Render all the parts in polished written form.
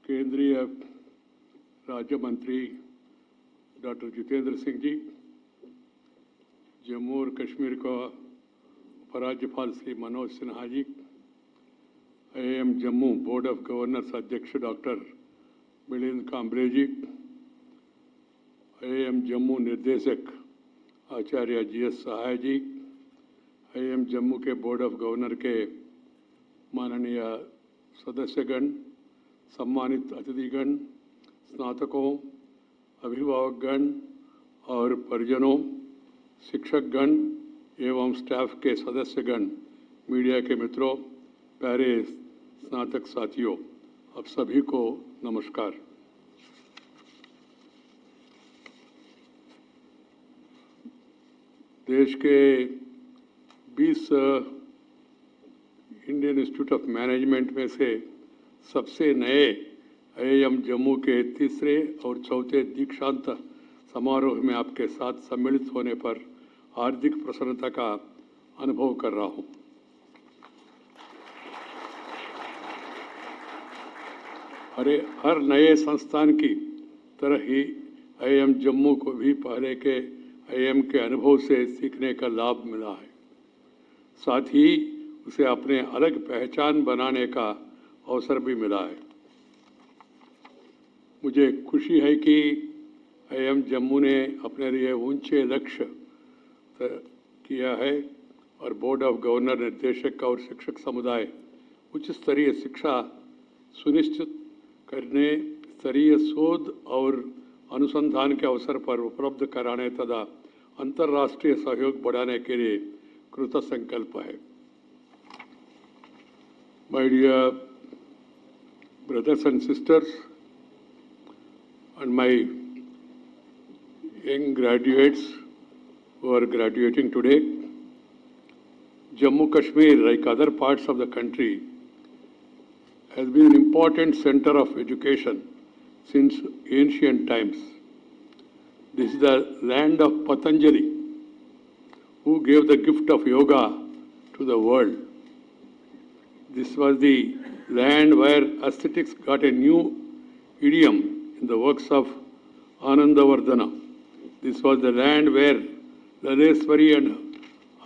केंद्रीय राज्य मंत्री डॉक्टर जितेंद्र सिंह जी, जम्मू और कश्मीर का उपराज्यपाल Shri Manoj Sinha ji, IIM Jammu board of governors अध्यक्ष डॉक्टर मिलिंद कांबरे जी, IIM जम्मू निर्देशक आचार्य GS सहाय जी, IIM जम्मू के बोर्ड ऑफ गवर्नर के माननीय सदस्यगण, सम्मानित अतिथिगण, स्नातकों, अभिभावकगण और परिजनों, शिक्षकगण एवं स्टाफ के सदस्यगण, मीडिया के मित्रों, प्यारे स्नातक साथियों, आप सभी को नमस्कार। देश के 20 इंडियन इंस्टीट्यूट ऑफ मैनेजमेंट में से सबसे नए IIM जम्मू के तीसरे और चौथे दीक्षांत समारोह में आपके साथ सम्मिलित होने पर हार्दिक प्रसन्नता का अनुभव कर रहा हूं। हर नए संस्थान की तरह ही आईआईएम जम्मू को भी पहले के आईआईएम के अनुभव से सीखने का लाभ मिला है। साथ ही उसे अपने अलग पहचान बनाने का अवसर भी मिला है। मुझे खुशी है कि आईआईएम जम्मू ने अपने लिए ऊंचे लक्ष्य तय किया है और बोर्ड ऑफ गवर्नर, निर्देशक और शिक्षक समुदाय उच्च स्तरीय शिक्षा सुनिश्चित करने, स्तरीय शोध और अनुसंधान के अवसर पर उपलब्ध कराने तथा अंतर्राष्ट्रीय सहयोग बढ़ाने के लिए कृत संकल्प है। My dear brothers and sisters and my young graduates who are graduating today, Jammu Kashmir, like other parts of the country, has been an important center of education since ancient times. This is the land of Patanjali, who gave the gift of yoga to the world. This was the land where aesthetics got a new idiom in the works of Anandavardhana. This was the land where Laleswari and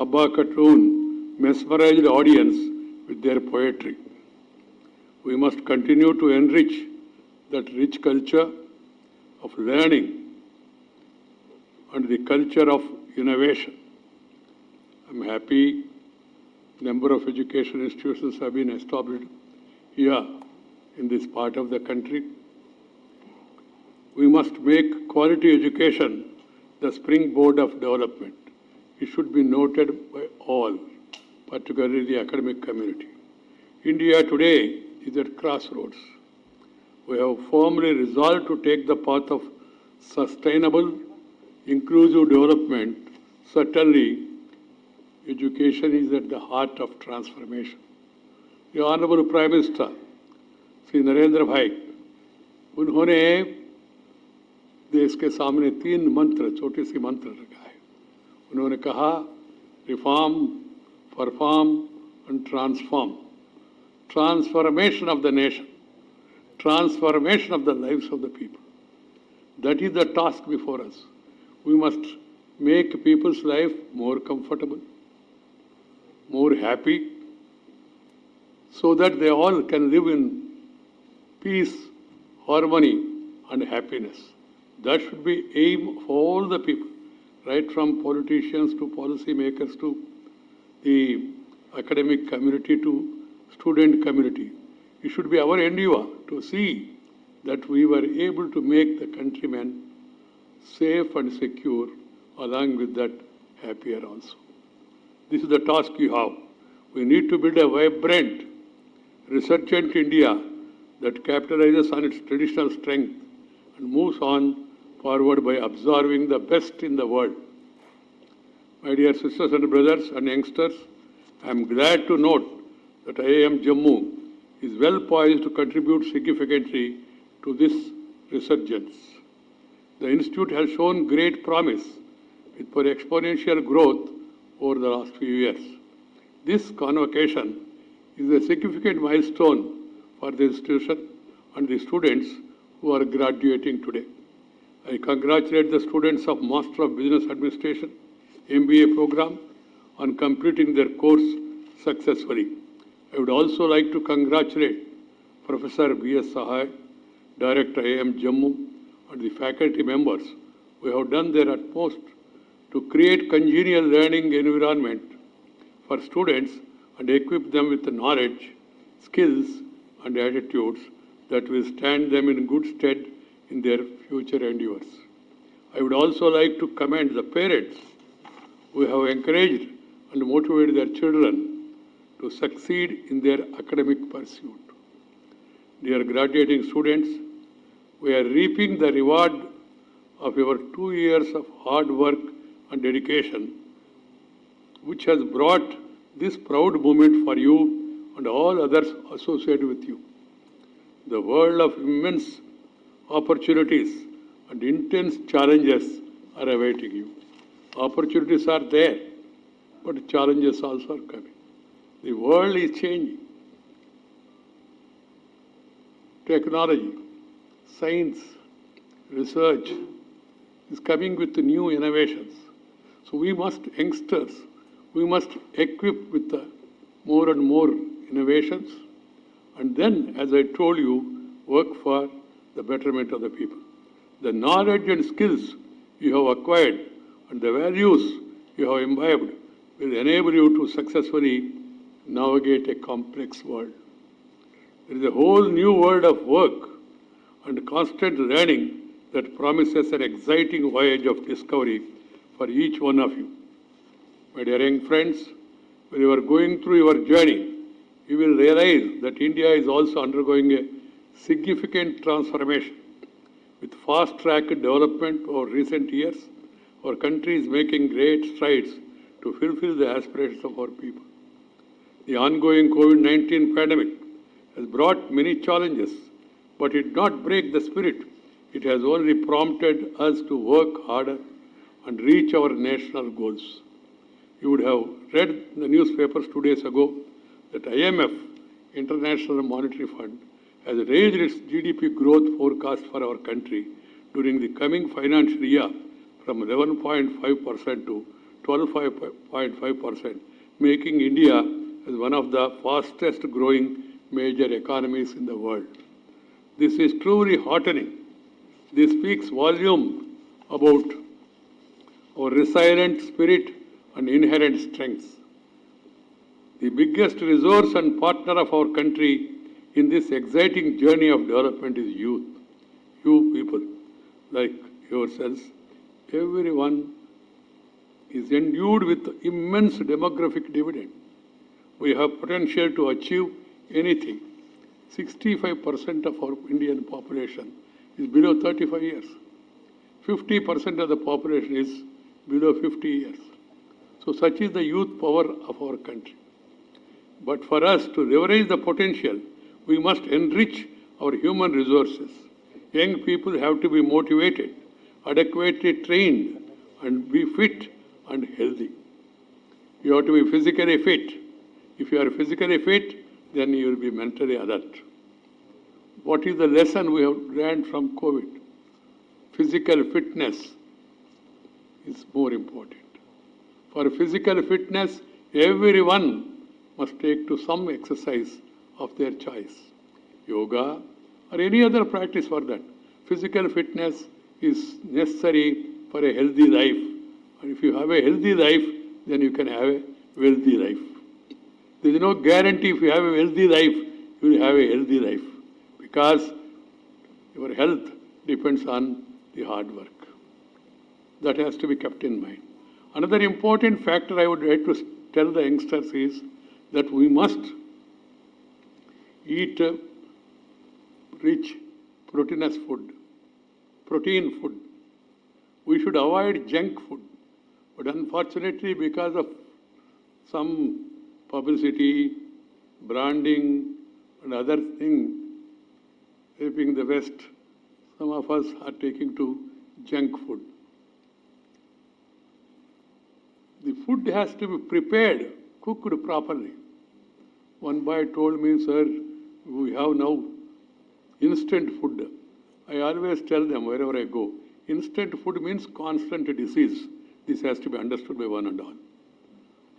Abba Khatun mesmerized the audience with their poetry. We must continue to enrich that rich culture of learning and the culture of innovation. I'm happy number of education institutions have been established here in this part of the country. We must make quality education the springboard of development. It should be noted by all, particularly the academic community. India today is at crossroads. We have firmly resolved to take the path of sustainable, inclusive development. Certainly, education is at the heart of transformation. The Honorable Prime Minister, Sri Narendra Bhai, उन्होंने देश के सामने 3 मंत्र, छोटे सी मंत्र रखा है। उन्होंने कहा, reform, perform and transform. Transformation of the nation, transformation of the lives of the people. That is the task before us. We must make people's life more comfortable, more happy, so that they all can live in peace, harmony, and happiness. That should be aim for all the people, right from politicians to policy makers to the academic community to student community. It should be our endeavor to see that we were able to make the countrymen safe and secure, along with that happier also. This is the task you have. We need to build a vibrant, resurgent India that capitalizes on its traditional strength and moves on forward by observing the best in the world. My dear sisters and brothers and youngsters, I am glad to note that IIM Jammu is well poised to contribute significantly to this resurgence. The institute has shown great promise for exponential growth over the last few years. This convocation is a significant milestone for the institution and the students who are graduating today. I congratulate the students of Master of Business Administration MBA program on completing their course successfully. I would also like to congratulate Professor B.S. Sahai, Director IIM Jammu, and the faculty members who have done their utmost to create congenial learning environment for students and equip them with the knowledge, skills, and attitudes that will stand them in good stead in their future endeavors. I would also like to commend the parents who have encouraged and motivated their children to succeed in their academic pursuit. Dear graduating students, we are reaping the reward of your 2 years of hard work and dedication, which has brought this proud moment for you and all others associated with you. The world of immense opportunities and intense challenges are awaiting you. Opportunities are there, but challenges also are coming. The world is changing. Technology, science, research is coming with new innovations. So we must, youngsters, we must equip with the more and more innovations, and then, as I told you, work for the betterment of the people. The knowledge and skills you have acquired and the values you have imbibed will enable you to successfully navigate a complex world. There is a whole new world of work and constant learning that promises an exciting voyage of discovery for each one of you. My dear young friends, when you are going through your journey, you will realize that India is also undergoing a significant transformation. With fast-track development over recent years, our country is making great strides to fulfill the aspirations of our people. The ongoing COVID-19 pandemic has brought many challenges, but it did not break the spirit. It has only prompted us to work harder and reach our national goals. You would have read in the newspapers 2 days ago that IMF, International Monetary Fund, has raised its GDP growth forecast for our country during the coming financial year from 11.5% to 12.5%, making India as one of the fastest growing major economies in the world. This is truly heartening. This speaks volume about our resilient spirit and inherent strengths. The biggest resource and partner of our country in this exciting journey of development is youth. You people, like yourselves, everyone is endued with immense demographic dividend. We have potential to achieve anything. 65% of our Indian population is below 35 years. 50% of the population is below 50 years. So such is the youth power of our country. But for us to leverage the potential, we must enrich our human resources. Young people have to be motivated, adequately trained, and be fit and healthy. You have to be physically fit. If you are physically fit, then you will be mentally alert. What is the lesson we have learned from COVID? Physical fitness is more important. For physical fitness, everyone must take to some exercise of their choice. Yoga or any other practice for that. Physical fitness is necessary for a healthy life. And if you have a healthy life, then you can have a wealthy life. There is no guarantee if you have a wealthy life, you will have a healthy life. Because your health depends on the hard work. That has to be kept in mind. Another important factor I would like to tell the youngsters is that we must eat rich proteinous food, protein food. We should avoid junk food. But unfortunately, because of some publicity, branding, and other things helping the West, some of us are taking to junk food. The food has to be prepared, cooked properly. One boy told me, sir, we have now instant food. I always tell them wherever I go, instant food means constant disease. This has to be understood by one and all.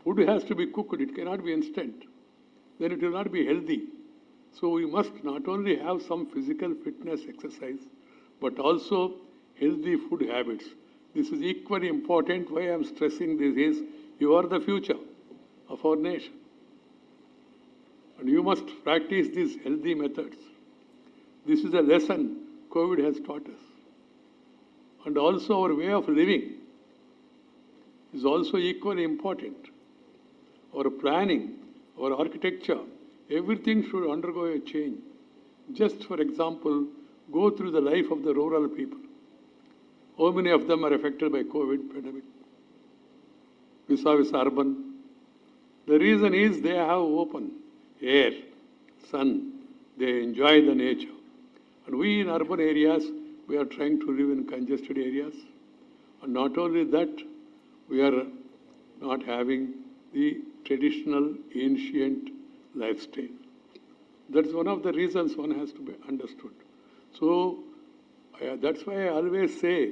Food has to be cooked, it cannot be instant. Then it will not be healthy. So we must not only have some physical fitness exercise, but also healthy food habits. This is equally important. Why I am stressing this is, you are the future of our nation. And you must practice these healthy methods. This is a lesson COVID has taught us. And also our way of living is also equally important. Our planning, our architecture, everything should undergo a change. Just for example, go through the life of the rural people. How many of them are affected by COVID pandemic? Vis-a-vis urban. The reason is they have open air, sun, they enjoy the nature. And we in urban areas, we are trying to live in congested areas. And not only that, we are not having the traditional ancient lifestyle. That's one of the reasons one has to be understood. So that's why I always say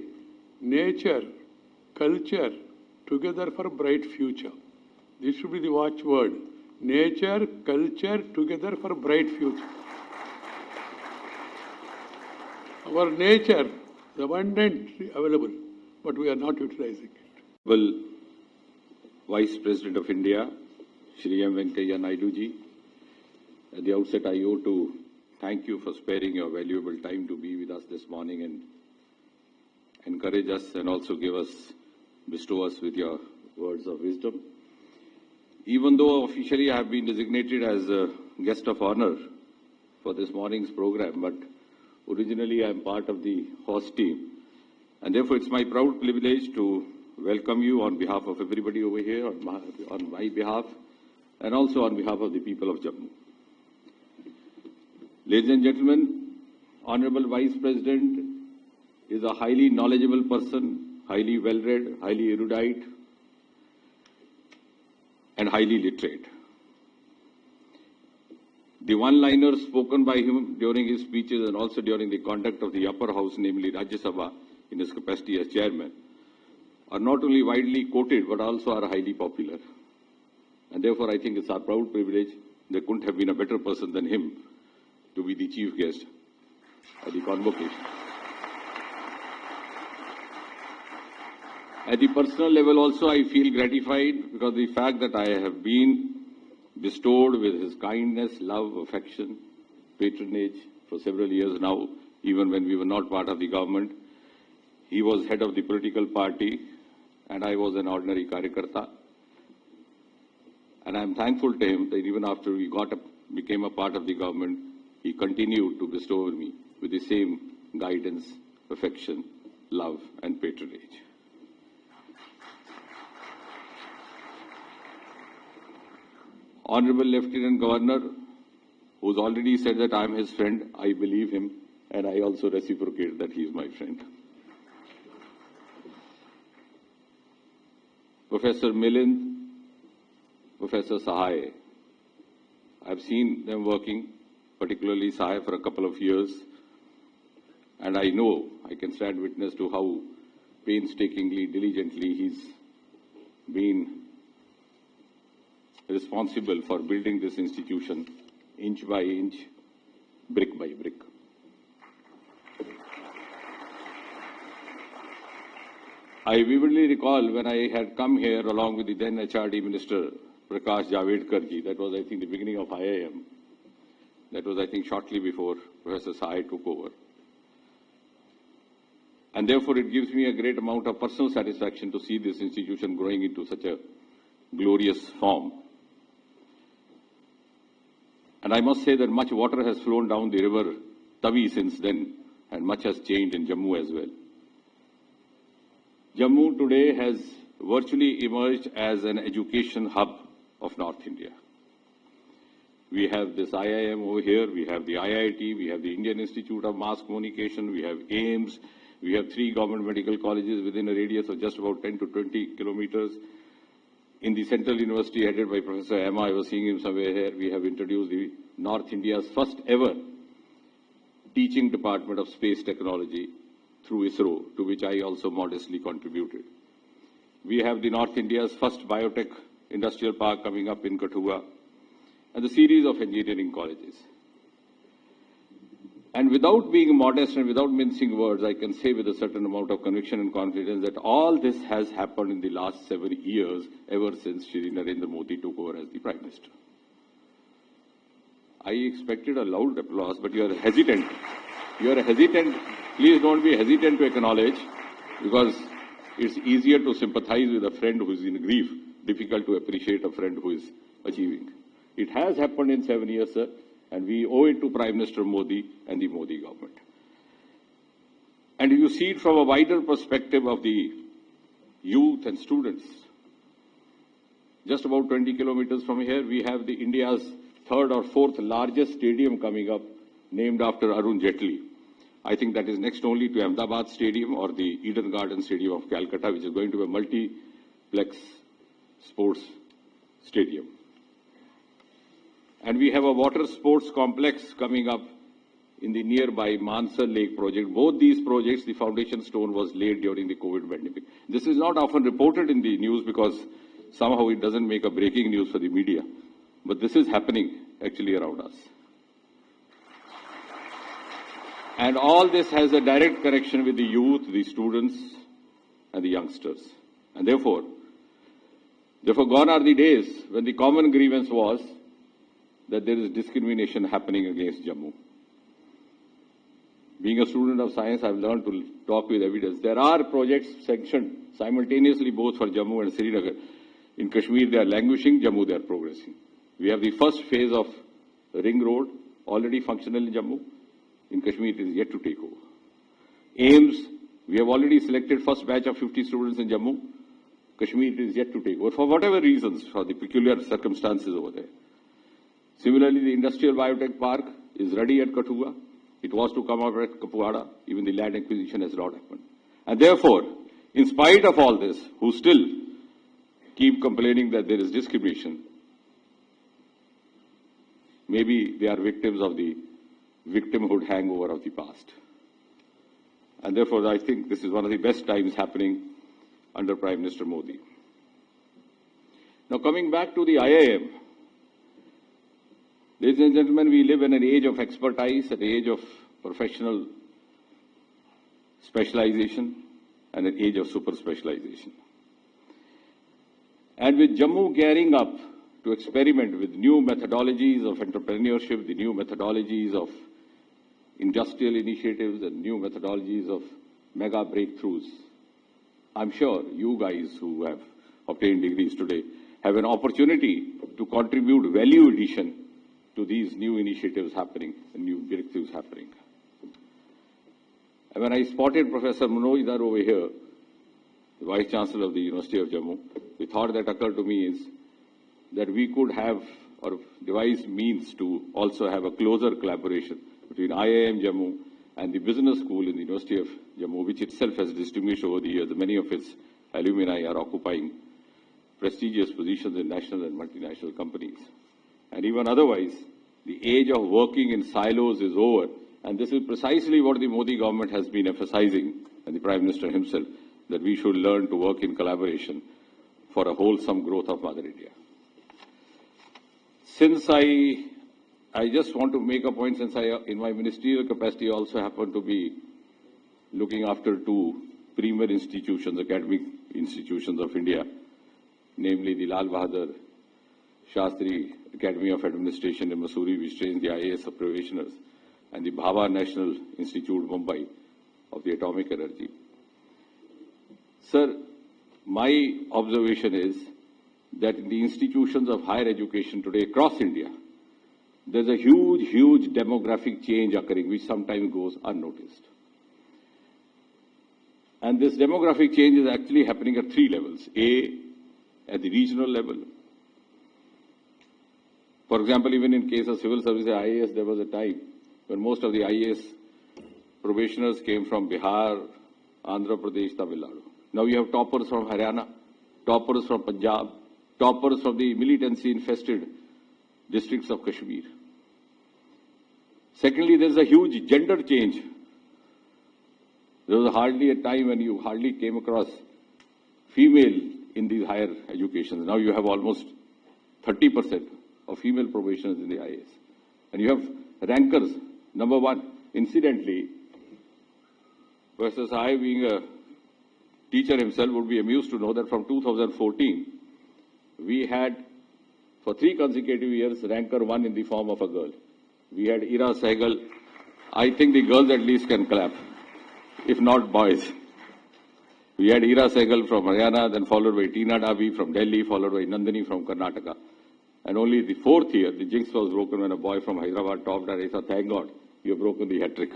nature, culture, together for a bright future. This should be the watchword. Nature, culture, together for a bright future. Our nature is abundantly available, but we are not utilizing it. Well, Vice President of India, Shri M. Venkaiah Naidu ji, at the outset I owe to thank you for sparing your valuable time to be with us this morning and encourage us and also bestow us with your words of wisdom. Even though officially I have been designated as a guest of honor for this morning's program, but originally I am part of the host team. And therefore it's my proud privilege to welcome you on behalf of everybody over here, on my behalf, and also on behalf of the people of Jammu. Ladies and gentlemen, Honorable Vice President is a highly knowledgeable person, highly well-read, highly erudite, and highly literate. The one-liners spoken by him during his speeches and also during the conduct of the upper house, namely Rajya Sabha, in his capacity as chairman, are not only widely quoted but also are highly popular. And therefore, I think it's our proud privilege. There couldn't have been a better person than him to be the chief guest at the convocation. At the personal level also, I feel gratified because the fact that I have been bestowed with his kindness, love, affection, patronage for several years now, even when we were not part of the government. He was head of the political party and I was an ordinary Karyakarta. And I am thankful to him that even after we became a part of the government, he continued to bestow on me with the same guidance, affection, love and patronage. Honorable Lieutenant Governor, who's already said that I am his friend, I believe him and I also reciprocate that he is my friend. Professor Milind, Professor Sahai, I've seen them working, particularly Sahai, for a couple of years, and I know, I can stand witness to how painstakingly, diligently he's been responsible for building this institution inch by inch, brick by brick. I vividly recall when I had come here along with the then HRD Minister Prakash Javadekar ji, that was I think the beginning of IIM, that was I think shortly before Professor Sahai took over. And therefore it gives me a great amount of personal satisfaction to see this institution growing into such a glorious form. And I must say that much water has flown down the river Tavi since then, and much has changed in Jammu as well. Jammu today has virtually emerged as an education hub of North India. We have this IIM over here, we have the IIT, we have the Indian Institute of Mass Communication, we have AIIMS, we have 3 government medical colleges within a radius of just about 10 to 20 kilometers. In the Central University headed by Professor Emma, I was seeing him somewhere here, we have introduced the North India's first ever teaching department of space technology through ISRO, to which I also modestly contributed. We have the North India's first biotech industrial park coming up in Kathua, and a series of engineering colleges. And without being modest and without mincing words, I can say with a certain amount of conviction and confidence that all this has happened in the last 7 years, ever since Shri Narendra Modi took over as the Prime Minister. I expected a loud applause, but you are hesitant. You are hesitant. Please don't be hesitant to acknowledge, because it's easier to sympathize with a friend who is in grief, difficult to appreciate a friend who is achieving. It has happened in 7 years, sir. And we owe it to Prime Minister Modi and the Modi government. And you see it from a wider perspective of the youth and students. Just about 20 kilometers from here, we have the India's 3rd or 4th largest stadium coming up, named after Arun Jaitley. I think that is next only to Ahmedabad Stadium or the Eden Garden Stadium of Calcutta, which is going to be a Plex Sports Stadium. And we have a water sports complex coming up in the nearby Mansar Lake project. Both these projects, the foundation stone was laid during the COVID pandemic. This is not often reported in the news because somehow it doesn't make a breaking news for the media. But this is happening actually around us. And all this has a direct connection with the youth, the students, and the youngsters. And therefore, gone are the days when the common grievance was that there is discrimination happening against Jammu. Being a student of science, I've learned to talk with evidence. There are projects sanctioned simultaneously both for Jammu and Srinagar. In Kashmir, they are languishing. Jammu, they are progressing. We have the first phase of Ring Road already functional in Jammu. In Kashmir, it is yet to take over. AIMS, we have already selected first batch of 50 students in Jammu. Kashmir, it is yet to take over for whatever reasons, for the peculiar circumstances over there. Similarly, the Industrial Biotech Park is ready at Kathua. It was to come up at Kupwara. Even the land acquisition has not happened. And therefore, in spite of all this, who still keep complaining that there is discrimination, maybe they are victims of the victimhood hangover of the past. And therefore, I think this is one of the best times happening under Prime Minister Modi. Now, coming back to the IIM, ladies and gentlemen, we live in an age of expertise, an age of professional specialization, and an age of super specialization. And with Jammu gearing up to experiment with new methodologies of entrepreneurship, the new methodologies of industrial initiatives and new methodologies of mega breakthroughs, I'm sure you guys who have obtained degrees today have an opportunity to contribute value addition to these new initiatives happening and new breakthroughs happening. And when I spotted Professor Manoj Dar over here, the Vice Chancellor of the University of Jammu, the thought that occurred to me is that we could have or devise means to also have a closer collaboration between IIM Jammu and the business school in the University of Jammu, which itself has distinguished over the years. Many of its alumni are occupying prestigious positions in national and multinational companies. And even otherwise, the age of working in silos is over. And this is precisely what the Modi government has been emphasizing, and the Prime Minister himself, that we should learn to work in collaboration for a wholesome growth of Mother India. Since I just want to make a point, since I, in my ministerial capacity, also happen to be looking after two premier institutions, academic institutions of India, namely the Lal Bahadur Shastri Academy of Administration in Mussoorie, which trains the IAS probationers, and the Bhabha National Institute, Mumbai, of the atomic energy. Sir, my observation is that in the institutions of higher education today across India, there's a huge demographic change occurring, which sometimes goes unnoticed. And this demographic change is actually happening at three levels. A, at the regional level. For example, even in case of civil services, IAS, there was a time when most of the IAS probationers came from Bihar, Andhra Pradesh, Tamil Nadu. Now you have toppers from Haryana, toppers from Punjab, toppers from the militancy-infested districts of Kashmir. Secondly, there is a huge gender change. There was hardly a time when you hardly came across female in these higher educations. Now you have almost 30% of female probationers in the IAS. And you have rankers. Number one, incidentally, versus I being a teacher himself would be amused to know that from 2014, we had, for 3 consecutive years, ranker 1 in the form of a girl. We had Ira Sehgal. I think the girls at least can clap, if not boys. We had Ira Sehgal from Haryana, then followed by Tina Dabi from Delhi, followed by Nandini from Karnataka. And only the 4th year, the jinx was broken when a boy from Hyderabad topped her. I said, thank God, you have broken the hat-trick.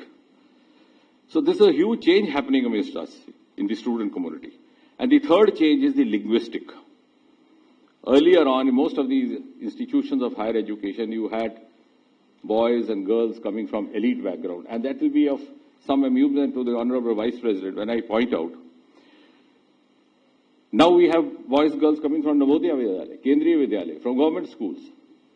So this is a huge change happening amidst us in the student community. And the third change is the linguistic. Earlier on, in most of these institutions of higher education, you had boys and girls coming from elite background. And that will be of some amusement to the Honorable Vice President when I point out Now we have boys, girls coming from Navodaya Vidyalaya, Kendriya Vidyalaya, from government schools.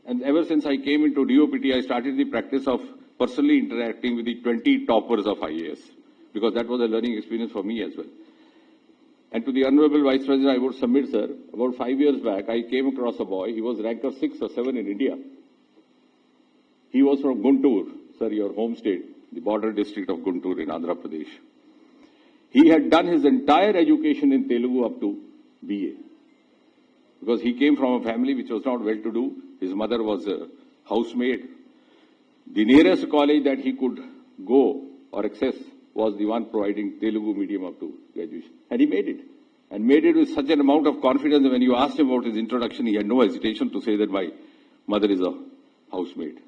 And ever since I came into DOPT, I started the practice of personally interacting with the 20 toppers of IAS, because that was a learning experience for me as well. And to the Honorable Vice President, I would submit, sir, about 5 years back, I came across a boy. He was ranker 6 or 7 in India. He was from Guntur, sir, your home state, the border district of Guntur in Andhra Pradesh. He had done his entire education in Telugu up to BA, because he came from a family which was not well-to-do. His mother was a housemaid. The nearest college that he could go or access was the one providing Telugu medium up to graduation. And he made it. And made it with such an amount of confidence that when you asked him about his introduction, he had no hesitation to say that my mother is a housemaid.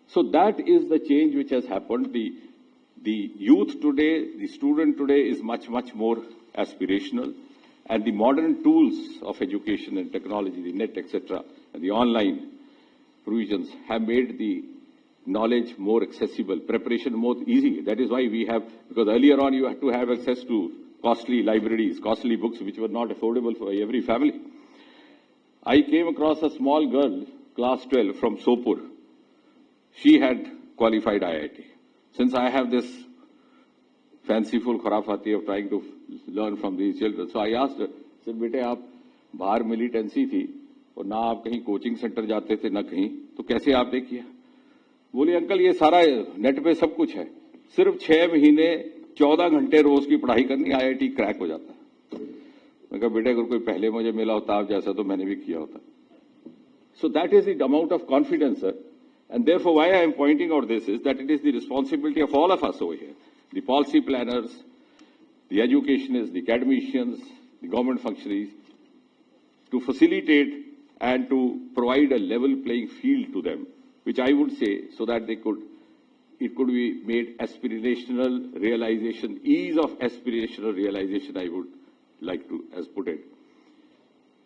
So that is the change which has happened. The youth today, the student today is much, much more aspirational. And the modern tools of education and technology, the net, etc., and the online provisions have made the knowledge more accessible, preparation more easy. That is why we have, because earlier on you had to have access to costly libraries, costly books, which were not affordable for every family. I came across a small girl, class 12, from Sopur. She had qualified IIT. Since I have this fanciful khurafati of trying to learn from these children, so I asked her, I said, बेटे आप बाहर militancy थी और ना आप कहीं coaching centre जाते थे ना कहीं, तो कैसे आपने किया? बोले अंकल ये सारा नेट पे सब कुछ है, सिर्फ 6 महीने 14 घंटे रोज की पढ़ाई करनी, IIT क्रैक हो जाता है। मैं कहा बेटे अगर कोई पहले मुझे मिला होता आप जैसा तो मैंने भी किया होता। So that is the amount of confidence, sir. And therefore why I am pointing out this is that it is the responsibility of all of us over here, the policy planners, the educationists, the academicians, the government functionaries, to facilitate and to provide a level playing field to them, which I would say so that it could be made aspirational realization, ease of aspirational realization, I would like to as put it.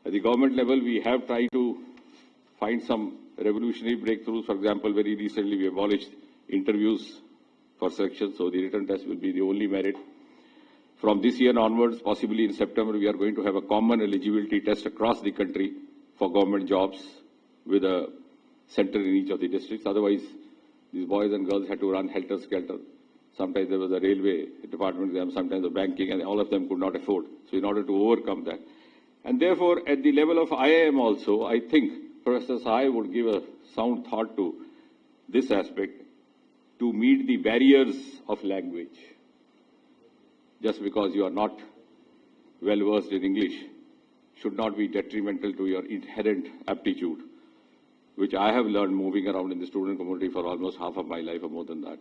At the government level, we have tried to find some revolutionary breakthroughs. For example, very recently we abolished interviews for selection, so the written test will be the only merit. From this year onwards, possibly in September, we are going to have a common eligibility test across the country for government jobs with a center in each of the districts. Otherwise, these boys and girls had to run helter-skelter. Sometimes there was a railway department exam, sometimes a banking, and all of them could not afford. So in order to overcome that. And therefore, at the level of IIM also, I think Professor Sahai would give a sound thought to this aspect to meet the barriers of language. Just because you are not well versed in English should not be detrimental to your inherent aptitude, which I have learned moving around in the student community for almost half of my life or more than that.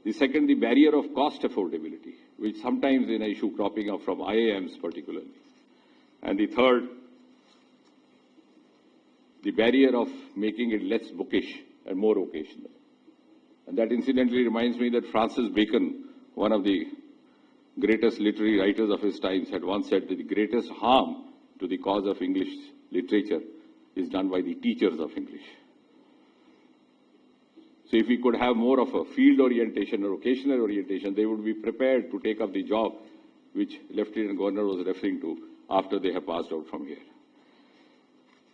The second, the barrier of cost affordability, which sometimes is an issue cropping up from IIMs particularly. And the third, the barrier of making it less bookish and more occasional. And that incidentally reminds me that Francis Bacon, one of the greatest literary writers of his times, had once said that the greatest harm to the cause of English literature is done by the teachers of English. So if we could have more of a field orientation or occasional orientation, they would be prepared to take up the job which Lieutenant Governor was referring to after they have passed out from here.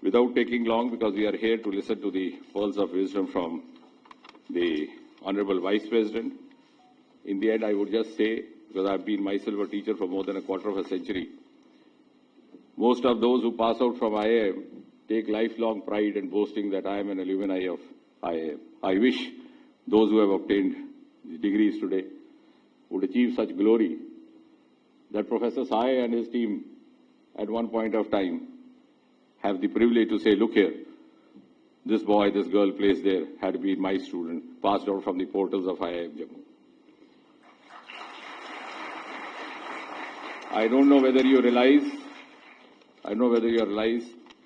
Without taking long, because we are here to listen to the pearls of wisdom from the Honorable Vice President, in the end I would just say, because I've been myself a teacher for more than a quarter of a century, most of those who pass out from IIM take lifelong pride in boasting that I am an alumni of IIM. I wish those who have obtained degrees today would achieve such glory that Professor Sai and his team at one point of time have the privilege to say, look here, this boy, this girl placed there had been my student, passed out from the portals of IIM Jammu. I don't know whether you realize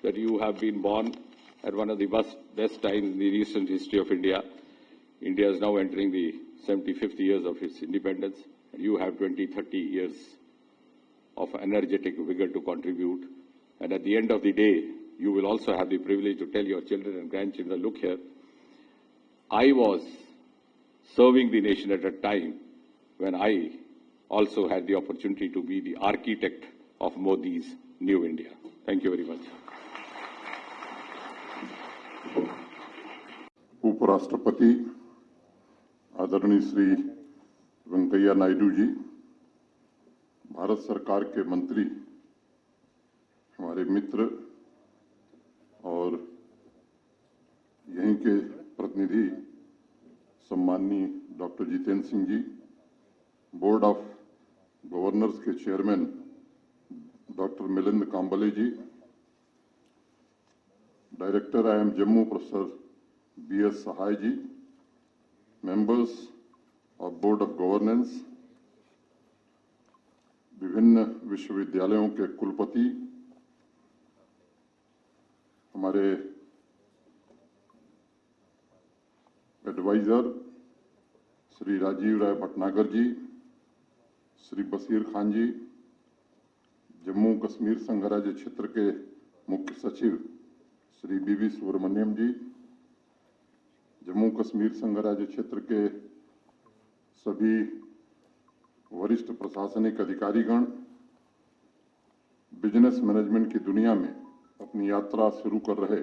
that you have been born at one of the best times in the recent history of India. India is now entering the 75th years of its independence, and you have 20, 30 years of energetic vigor to contribute. And at the end of the day, you will also have the privilege to tell your children and grandchildren, look here, I was serving the nation at a time when I also had the opportunity to be the architect of Modi's New India. Thank you very much. उपराष्ट्रपति आदरणीय श्री वेंकैया नायडू जी, भारत सरकार के मंत्री, हमारे मित्र और यहीं के प्रतिनिधि सम्माननीय doctor Jitendra Singh ji, board of governors के chairman doctor Milind Kamble ji, director IIM Jammu professor BS Sahay ji, members of board of governance, विभिन्न विश्वविद्यालयों के कुलपति, हमारे एडवाइजर श्री राजीव राय भटनागर जी, श्री बशीर खान जी, जम्मू कश्मीर संघ राज्य क्षेत्र के मुख्य सचिव श्री BV सुब्रमण्यम जी, जम्मू कश्मीर संघ राज्य क्षेत्र के सभी वरिष्ठ प्रशासनिक अधिकारीगण, बिजनेस मैनेजमेंट की दुनिया में अपनी यात्रा शुरू कर रहे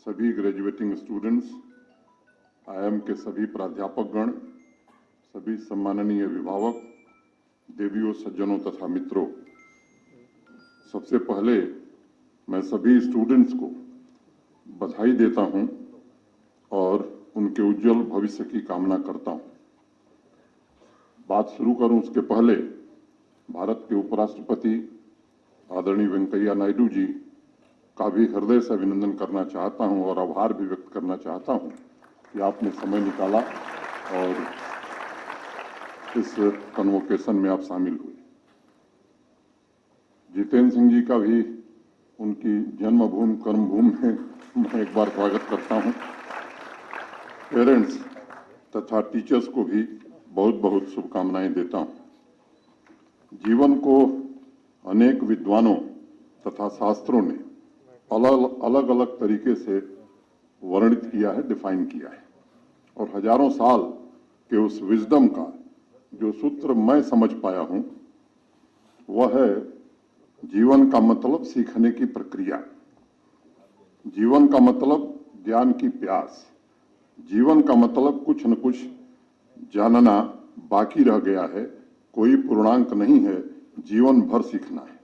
सभी ग्रेजुएटिंग स्टूडेंट्स, IIM के सभी प्राध्यापकगण, सभी सम्माननीय अभिभावक, देवियों, सज्जनों तथा मित्रों, सबसे पहले मैं सभी स्टूडेंट्स को बधाई देता हूं और उनके उज्जवल भविष्य की कामना करता हूं। बात शुरू करूं उसके पहले भारत के उपराष्ट्रपति आदरणीय वेंकैया नायडू जी का भी हृदय से अभिनंदन करना चाहता हूं और आभार भी व्यक्त करना चाहता हूं कि आपने समय निकाला और इस कन्वोकेशन में आप शामिल हुए। जितेंद्र सिंह जी का भी उनकी जन्मभूमि कर्मभूमि में मैं एक बार स्वागत करता हूं। पेरेंट्स तथा टीचर्स को भी बहुत बहुत शुभकामनाएं देता हूं। जीवन को अनेक विद्वानों तथा शास्त्रों ने अलग अलग तरीके से वर्णित किया है, डिफाइन किया है, और हजारों साल के उस विजडम का जो सूत्र मैं समझ पाया हूं वह है जीवन का मतलब सीखने की प्रक्रिया, जीवन का मतलब ज्ञान की प्यास, जीवन का मतलब कुछ न कुछ जानना बाकी रह गया है, कोई पूर्णांक नहीं है, जीवन भर सीखना है।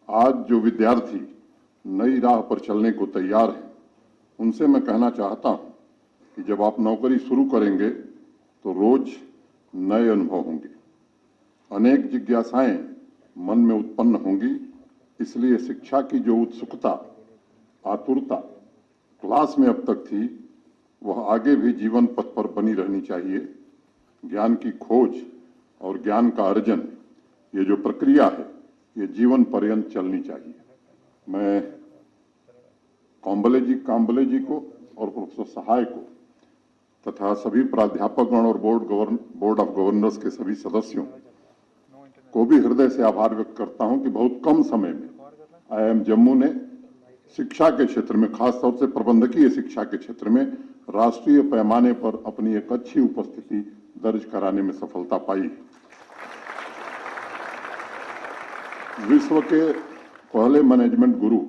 आज जो विद्यार्थी नई राह पर चलने को तैयार हैं, उनसे मैं कहना चाहता हूं कि जब आप नौकरी शुरू करेंगे तो रोज नए अनुभव होंगे, अनेक जिज्ञासाएं मन में उत्पन्न होंगी। इसलिए शिक्षा की जो उत्सुकता, आतुरता क्लास में अब तक थी, वह आगे भी जीवन पथ पर बनी रहनी चाहिए। ज्ञान की खोज और ज्ञान का अर्जन, ये जो प्रक्रिया है, ये जीवन पर्यंत चलनी चाहिए। मैं कांबले जी को और प्रोफेसर सहाय को तथा सभी प्राध्यापकगण और बोर्ड ऑफ गवर्नर्स के सभी सदस्यों को भी हृदय से आभार व्यक्त करता हूं कि बहुत कम समय में IIM जम्मू ने शिक्षा के क्षेत्र में, खासतौर से प्रबंधकीय शिक्षा के क्षेत्र में राष्ट्रीय पैमाने पर अपनी एक अच्छी उपस्थिति दर्ज कराने में सफलता पाई। विश्व के पहले मैनेजमेंट गुरु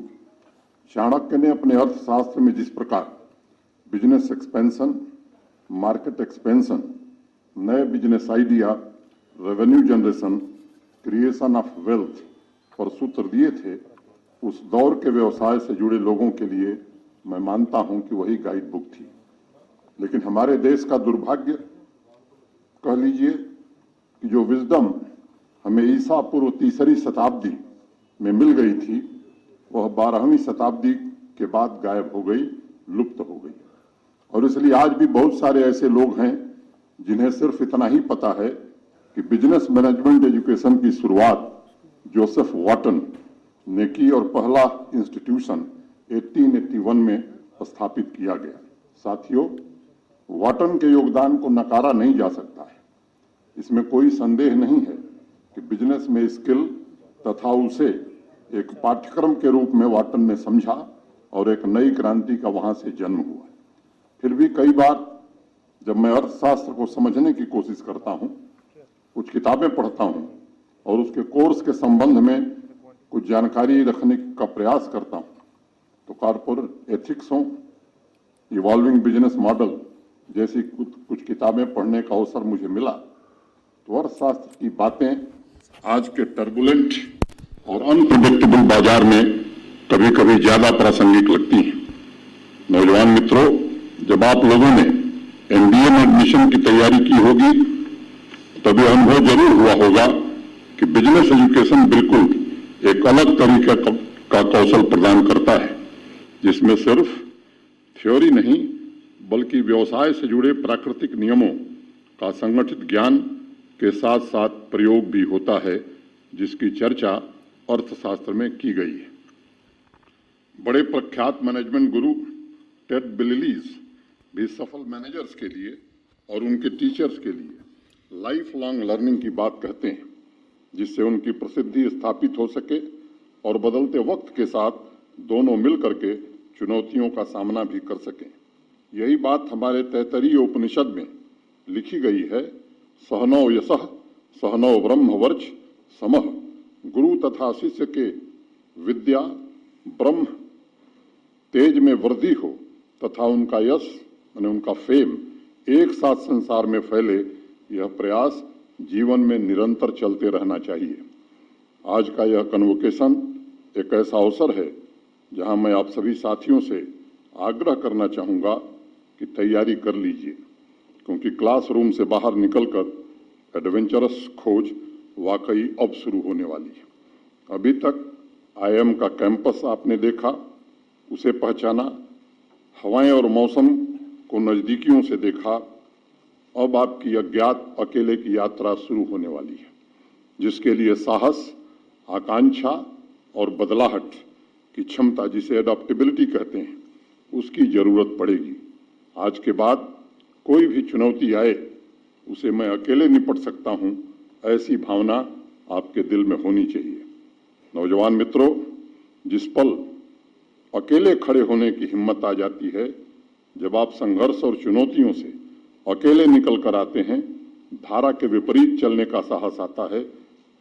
चाणक्य ने अपने अर्थशास्त्र में जिस प्रकार बिजनेस एक्सपेंशन, मार्केट एक्सपेंशन, नए business idea, revenue generation, creation of wealth पर सूत्र दिए थे, उस दौर के व्यवसाय से जुड़े लोगों के लिए मैं मानता हूं कि वही गाइड बुक थी। लेकिन हमारे देश का दुर्भाग्य कह लीजिए कि जो विजडम हमें ईसा पूर्व 3री शताब्दी में मिल गई थी, वह 12वीं शताब्दी के बाद गायब हो गई, लुप्त हो गई। और इसलिए आज भी बहुत सारे ऐसे लोग हैं जिन्हें सिर्फ इतना ही पता है कि बिजनेस मैनेजमेंट एजुकेशन की शुरुआत जोसेफ वाटन ने की और पहला इंस्टीट्यूशन 1881 में स्थापित किया गया। साथियों, वाटन के योगदान को नकारा नहीं जा सकता है। इसमें कोई संदेह नहीं है कि बिजनेस में स्किल तथा उसे एक पाठ्यक्रम के रूप में वाटन ने समझा और एक नई क्रांति का वहां से जन्म हुआ। फिर भी कई बार जब मैं अर्थशास्त्र को समझने की कोशिश करता हूं, कुछ किताबें पढ़ता हूं और उसके कोर्स के संबंध में कुछ जानकारी रखने का प्रयास करता हूं तो कॉर्पोरेट एथिक्स हो, इवॉल्विंग बिजनेस मॉडल जैसी कुछ किताबें पढ़ने का अवसर मुझे मिला तो अर्थशास्त्र की बातें आज के टर्बुलेंट और अनप्रिडिक्टेबल बाजार में कभी कभी ज्यादा प्रासंगिक लगती हैं। नौजवान मित्रों, जब आप लोगों ने एमबीए में एडमिशन की तैयारी की होगी तभी अनुभव जरूर हुआ होगा कि बिजनेस एजुकेशन बिल्कुल एक अलग तरीके का कौशल प्रदान करता है, जिसमें सिर्फ थ्योरी नहीं बल्कि व्यवसाय से जुड़े प्राकृतिक नियमों का संगठित ज्ञान के साथ साथ प्रयोग भी होता है, जिसकी चर्चा अर्थशास्त्र में की गई है। बड़े प्रख्यात मैनेजमेंट गुरु टेड बिलिलीज भी सफल मैनेजर्स के लिए और उनके टीचर्स के लिए लाइफ लॉन्ग लर्निंग की बात कहते हैं, जिससे उनकी प्रसिद्धि स्थापित हो सके और बदलते वक्त के साथ दोनों मिलकर के चुनौतियों का सामना भी कर सकें। यही बात हमारे तैत्तरीय उपनिषद में लिखी गई है। सहनौ यशः सहनौ ब्रह्मवर्च समः, गुरु तथा शिष्य के विद्या ब्रह्म तेज में वृद्धि हो तथा उनका यश यानी उनका फेम एक साथ संसार में फैले, यह प्रयास जीवन में निरंतर चलते रहना चाहिए। आज का यह कन्वोकेशन एक ऐसा अवसर है जहां मैं आप सभी साथियों से आग्रह करना चाहूंगा कि तैयारी कर लीजिए, क्योंकि क्लासरूम से बाहर निकलकर एडवेंचरस खोज वाकई अब शुरू होने वाली है। अभी तक आईआईएम का कैंपस आपने देखा, उसे पहचाना, हवाएं और मौसम को नजदीकियों से देखा। अब आपकी अज्ञात अकेले की यात्रा शुरू होने वाली है, जिसके लिए साहस, आकांक्षा और बदलाहट की क्षमता, जिसे एडॉप्टेबिलिटी कहते हैं, उसकी जरूरत पड़ेगी। आज के बाद कोई भी चुनौती आए उसे मैं अकेले निपट सकता हूं, ऐसी भावना आपके दिल में होनी चाहिए। नौजवान मित्रों, जिस पल अकेले खड़े होने की हिम्मत आ जाती है, जब आप संघर्ष और चुनौतियों से अकेले निकल कर आते हैं, धारा के विपरीत चलने का साहस आता है,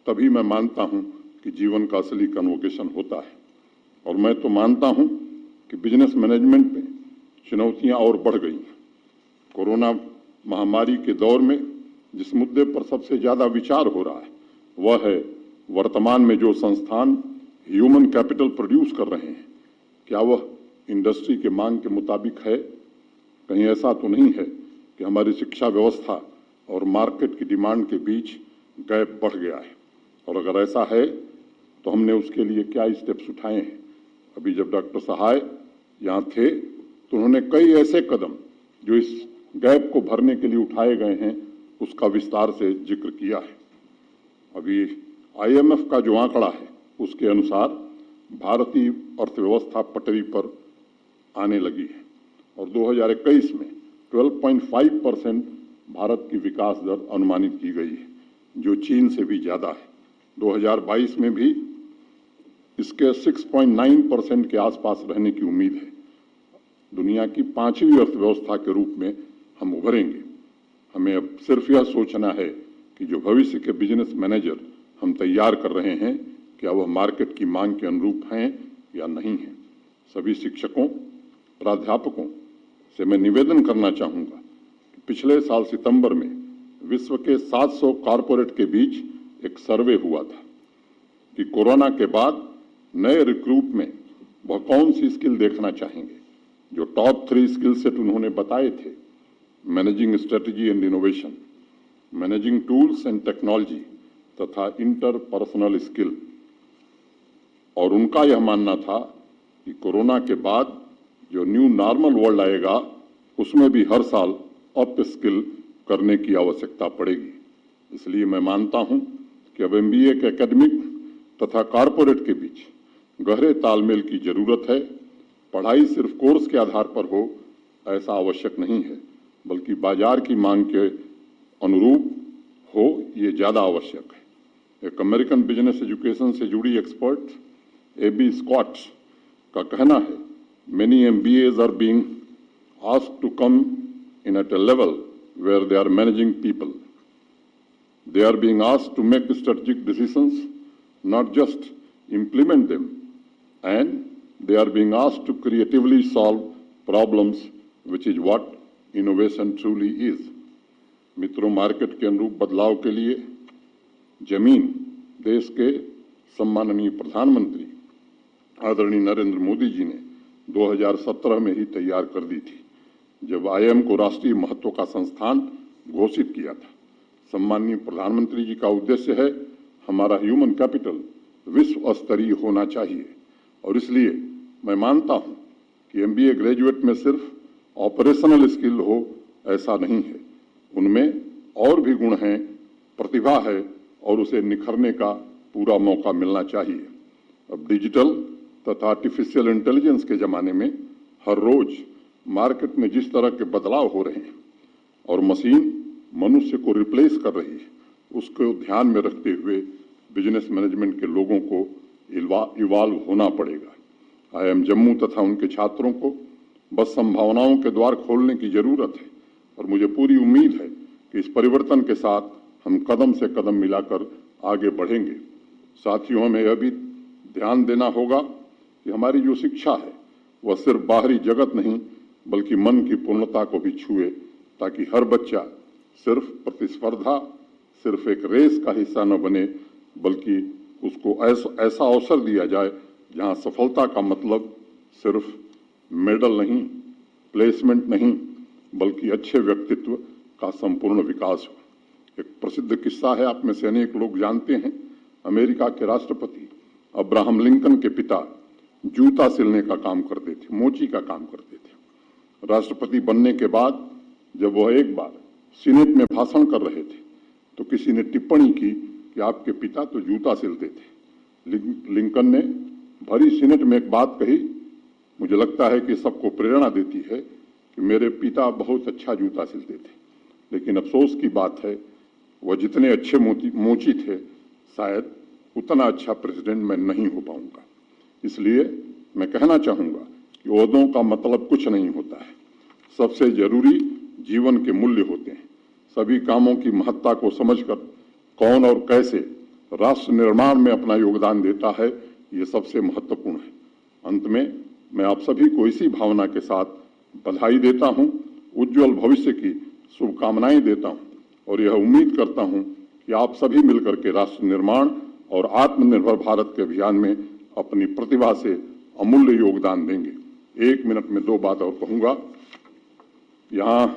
तभी मैं मानता हूं कि जीवन का असली कन्वोकेशन होता है। और मैं तो मानता हूं कि बिजनेस मैनेजमेंट में चुनौतियां और बढ़ गई हैं। कोरोना महामारी के दौर में जिस मुद्दे पर सबसे ज्यादा विचार हो रहा है वह है वर्तमान में जो संस्थान ह्यूमन कैपिटल प्रोड्यूस कर रहे हैं, क्या वह इंडस्ट्री के मांग के मुताबिक है? कहीं ऐसा तो नहीं है कि हमारी शिक्षा व्यवस्था और मार्केट की डिमांड के बीच गैप बढ़ गया है? और अगर ऐसा है तो हमने उसके लिए क्या स्टेप्स उठाए हैं? अभी जब डॉक्टर सहाय यहाँ थे तो उन्होंने कई ऐसे कदम जो इस गैप को भरने के लिए उठाए गए हैं उसका विस्तार से जिक्र किया है। अभी आईएमएफ का जो आंकड़ा है उसके अनुसार भारतीय अर्थव्यवस्था पटरी पर आने लगी है और 2021 में 12.5% भारत की विकास दर अनुमानित की गई है, जो चीन से भी ज्यादा है। 2022 में भी इसके 6.9% के आसपास रहने की उम्मीद है। दुनिया की 5वीं अर्थव्यवस्था के रूप में हम उभरेंगे। हमें अब सिर्फ यह सोचना है कि जो भविष्य के बिजनेस मैनेजर हम तैयार कर रहे हैं, क्या वह मार्केट की मांग के अनुरूप हैं या नहीं हैं। सभी शिक्षकों, प्राध्यापकों से मैं निवेदन करना चाहूंगा कि पिछले साल सितंबर में विश्व के 700 कॉरपोरेट के बीच एक सर्वे हुआ था कि कोरोना के बाद नए रिक्रूट में वह कौन सी स्किल देखना चाहेंगे। जो टॉप 3 स्किल सेट उन्होंने बताए थे, managing strategy and innovation, managing tools and technology तथा इंटरपर्सनल स्किल। और उनका यह मानना था कि कोरोना के बाद जो न्यू नॉर्मल वर्ल्ड आएगा उसमें भी हर साल अप स्किल करने की आवश्यकता पड़ेगी। इसलिए मैं मानता हूं कि अब एमबीए के एकेडमिक तथा कॉरपोरेट के बीच गहरे तालमेल की जरूरत है। पढ़ाई सिर्फ कोर्स के आधार पर हो ऐसा आवश्यक नहीं है, बल्कि बाजार की मांग के अनुरूप हो, ये ज्यादा आवश्यक है। एक अमेरिकन बिजनेस एजुकेशन से जुड़ी एक्सपर्ट एबी स्कॉट का कहना है, many MBAs are being asked to come in at a level where they are managing people. They are being asked to make strategic decisions, not just implement them, and they are being asked to creatively solve problems, which is what innovation truly is. मित्रों, market के अनुरूप बदलाव के लिए जमीन देश के सम्माननीय प्रधानमंत्री आदरणीय नरेंद्र मोदी जी ने 2017 में ही तैयार कर दी थी, जब आईआईएम को राष्ट्रीय महत्व का संस्थान घोषित किया था। सम्माननीय प्रधानमंत्री जी का उद्देश्य है हमारा ह्यूमन कैपिटल विश्व स्तरीय होना चाहिए, और इसलिए मैं मानता हूं कि एमबीए ग्रेजुएट में सिर्फ ऑपरेशनल स्किल हो ऐसा नहीं है, उनमें और भी गुण हैं, प्रतिभा है, और उसे निखरने का पूरा मौका मिलना चाहिए। अब डिजिटल तथा आर्टिफिशियल इंटेलिजेंस के जमाने में हर रोज मार्केट में जिस तरह के बदलाव हो रहे हैं और मशीन मनुष्य को रिप्लेस कर रही है, उसको ध्यान में रखते हुए बिजनेस मैनेजमेंट के लोगों को इवॉल्व होना पड़ेगा। आईआईएम जम्मू तथा उनके छात्रों को बस संभावनाओं के द्वार खोलने की जरूरत है, और मुझे पूरी उम्मीद है कि इस परिवर्तन के साथ हम कदम से कदम मिलाकर आगे बढ़ेंगे। साथियों, हमें यह भी ध्यान देना होगा कि हमारी जो शिक्षा है वह सिर्फ बाहरी जगत नहीं बल्कि मन की पूर्णता को भी छुए, ताकि हर बच्चा सिर्फ प्रतिस्पर्धा, सिर्फ एक रेस का हिस्सा न बने, बल्कि उसको ऐसा अवसर दिया जाए जहां सफलता का मतलब सिर्फ मेडल नहीं, प्लेसमेंट नहीं, बल्कि अच्छे व्यक्तित्व का संपूर्ण विकास हो। एक प्रसिद्ध किस्सा है, आप में से अनेक लोग जानते हैं। अमेरिका के राष्ट्रपति अब्राहम लिंकन के पिता जूता सिलने का काम करते थे, मोची का काम करते थे। राष्ट्रपति बनने के बाद जब वह एक बार सीनेट में भाषण कर रहे थे तो किसी ने टिप्पणी की कि आपके पिता तो जूता सिलते थे। लिंकन ने भरी सीनेट में एक बात कही, मुझे लगता है कि सबको प्रेरणा देती है कि मेरे पिता बहुत अच्छा जूता सिलते थे, लेकिन अफसोस की बात है वह जितने अच्छे मोची थे शायद उतना अच्छा प्रेसिडेंट मैं नहीं हो पाऊंगा। इसलिए मैं कहना चाहूंगा कि ओहदों का मतलब कुछ नहीं होता है, सबसे जरूरी जीवन के मूल्य होते हैं। सभी कामों की महत्ता को समझकर कौन और कैसे राष्ट्र निर्माण में अपना योगदान देता है, ये सबसे महत्वपूर्ण है। अंत में मैं आप सभी को इसी भावना के साथ बधाई देता हूं, उज्जवल भविष्य की शुभकामनाएं देता हूं, और यह उम्मीद करता हूं कि आप सभी मिलकर के राष्ट्र निर्माण और आत्मनिर्भर भारत के अभियान में अपनी प्रतिभा से अमूल्य योगदान देंगे। 1 मिनट में 2 बात और कहूंगा। यहाँ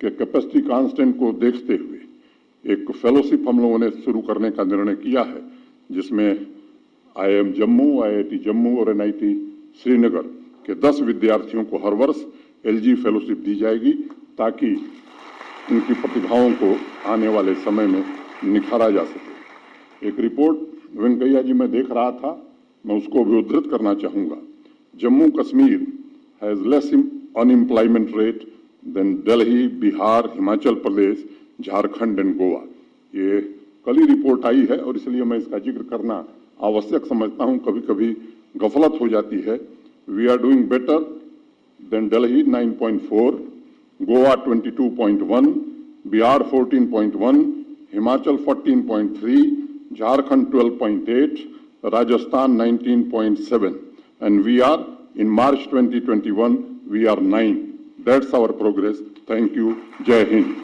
के कैपेसिटी कांस्टेंट को देखते हुए एक फेलोशिप हम लोगों ने शुरू करने का निर्णय किया है, जिसमें आईआईएम जम्मू, आईआईटी जम्मू और एनआईटी श्रीनगर के 10 विद्यार्थियों को हर वर्ष एलजी फेलोशिप दी जाएगी, ताकि उनकी प्रतिभाओं को आने वाले समय में निखारा जा सके। एक रिपोर्ट वेंकैया जी मैं देख रहा था, मैं उसको भी उद्धृत करना चाहूंगा। Jammu Kashmir has less unemployment rate than Delhi, Bihar, Himachal Pradesh, Jharkhand and Goa. ये कल ही रिपोर्ट आई है और इसलिए मैं इसका जिक्र करना आवश्यक समझता हूं। कभी कभी गफलत हो जाती है। We are doing better than Delhi 9.4, Goa 22.1, Bihar 14.1, Himachal 14.3, Jharkhand 12.8, Rajasthan 19.7, and we are in March 2021 we are 9. That's our progress. Thank you. Jai Hind.